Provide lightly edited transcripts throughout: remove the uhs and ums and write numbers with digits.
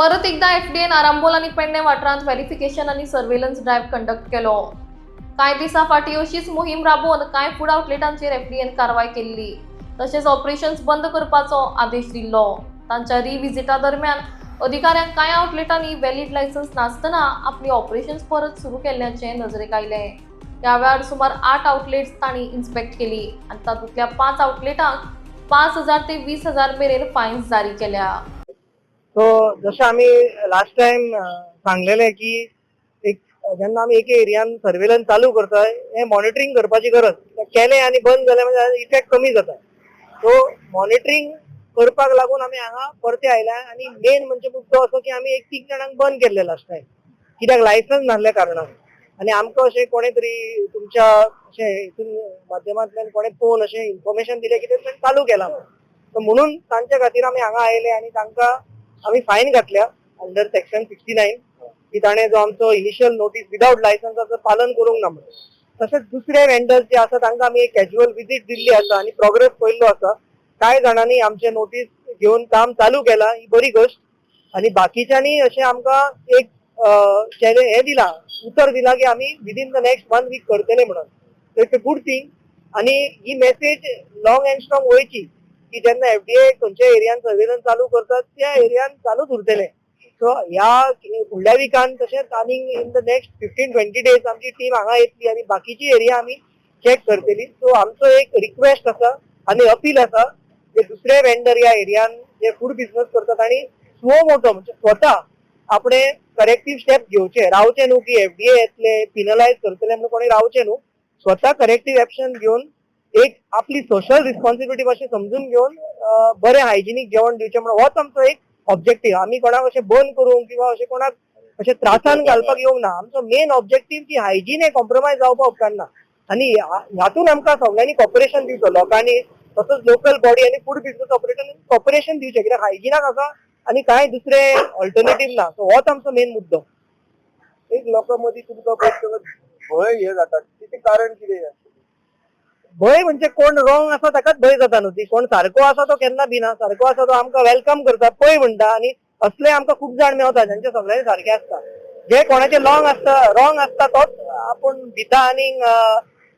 परत एकदा एफडीएन आरांबोल आणि पेडणे वाठारांत व्हेरिफिकेशन आणि सर्वेलन्स ड्रायव्ह कंडक्ट केलो. कांय दिसां फाटीं अशीच मोहीम राबोवन कांय फूड आउटलेटांचेर एफडीएन कारवाय केल्ली. तशेंच ऑपरेशन्स बंद करपाचो आदेश दिल्लो. तांच्या रिव्हिजिटा दरम्यान अधिकाऱ्यांक कांय आउटलेटांनी व्हॅलीड लायसन्स नासतना आपली ऑपरेशन्स परत सुरू केल्ल्याचें नजरेक आयलें. ह्या वेळार सुमार 8 आउटलेट्स तांणी इन्स्पेक्ट केली आनी तातूंतल्या 5 आउटलेटांक 5,000 ते 20,000 मेरेन फायन्स जारी केल्या. सो जशें आमी लास्ट टायम सांगलेलें की एक जेन्ना आमी एक एरियान सर्वेलन्स चालू करता हें मॉनिटरींग करपाची गरज केलें आनी बंद जालें म्हणजे इफेक्ट कमी जाता. सो मॉनिटरींग करपाक लागून आमी हांगा परते आयल्या आनी मेन म्हणजे मुद्दो असो की आमी एक 3 जाणांक बंद केल्ले लास्ट टायम कित्याक लायसन्स नासल्या कारणान. आनी आमकां अशें कोणें तरी तुमच्या अशें हितून माध्यमांतल्यान कोणें पळोवन अशें इन्फॉर्मेशन दिलें की तें चालू केलां. सो म्हणून तांच्या खातीर आमी हांगा आयले आनी तांकां आम्ही फायन घातल्या अंडर सेक्शन 69 की ताणे जो आमचो इनिशियल नोटीस विदाउट लायसन्साचं पालन करूंक ना म्हणून. तसेच दुसरे वेंडर्स जे आसा तांकां आमी एक कॅज्युअल विजीट दिल्ली आसा आनी प्रोग्रेस पळयल्लो आसा. कांय जाणांनी आमचे नोटीस घेवन काम चालू केलां, ही बरी गोष्ट. आनी बाकीच्यांनी अशें आमकां एक हें दिलां, उतर दिलां की आमी विदीन द नेक्स्ट 1 वीक करतले म्हणून. So it's a good thing. आनी ही मेसेज लॉंग अँड स्ट्रॉंग वयची की जेन्ना एफडीए खंयच्या एरियान सर्वेलन्स चालू करतात त्या एरियान चालूच उरतले. सो ह्या फुडल्या विकान तशेंच आनीक इन द नेक्स्ट 15-20 डेज आमची टीम हांगा येतली आनी बाकीची एरिया आमी चेक करतली. सो आमचो एक रिक्वेस्ट आसा आनी अपील आसा जे दुसरे वेंडर ह्या एरियान जे फूड बिझनेस करतात आनी स्मो मोटो म्हणजे स्वता आपणे करेक्टीव स्टेप घेवचे, रावचे न्हू की एफडीए येतले पिनलायज करतले म्हणून कोणी रावचे न्हू. स्वता करेक्टीव एक्शन घेवन एक आपली सोशल रिस्पॉन्सिबिलिटी अशें समजून घेवन बरें हायजिनीक जेवण दिवचें म्हणून होच आमचो एक ऑब्जेक्टीव. आमी कोणाक अशें बंद करूंक किंवा अशें कोणाक अशें त्रासान घालपाक येवंक ना. आमचो मेन ऑब्जेक्टीव की हायजीन हें कॉम्प्रोमायज जावपाक उपकारना आनी ह्यातून आमकां सगळ्यांनी कॉपरेशन दिवचो, लोकांनी तसोच लोकल बॉडी आनी फूड बिझनेस ऑपरेटरांनी कॉपरेशन दिवचें कित्याक हायजिनाक आसा आनी कांय दुसरे ऑल्टरनेटीव ना. सो होच आमचो मेन मुद्दो. एक लोकां मदीं तुमकां भंय हे जाता तिचें कारण कितें? भंय म्हणजे कोण रॉंग आसा ताकाच भंय जाता न्हू. ती कोण सारको आसा तो केन्ना भिना. सारको आसा तो आमकां वेलकम करता, पळय म्हणटा. आनी असले आमकां खूब जाण मेवता जांचे सगळ्यांनी सारखे आसता. जे कोणाचे रॉंग आसता तोच आपूण भिता आनी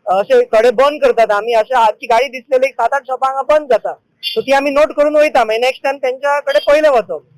अशे कडेन बंद करतात. आमी अशें आजची गाडी दिसलेली 7-8 शॉपां हांगा बंद जाता. सो ती आमी नोट करून वयता. मागीर नेक्स्ट टायम तेंच्या कडेन पयलें वचप.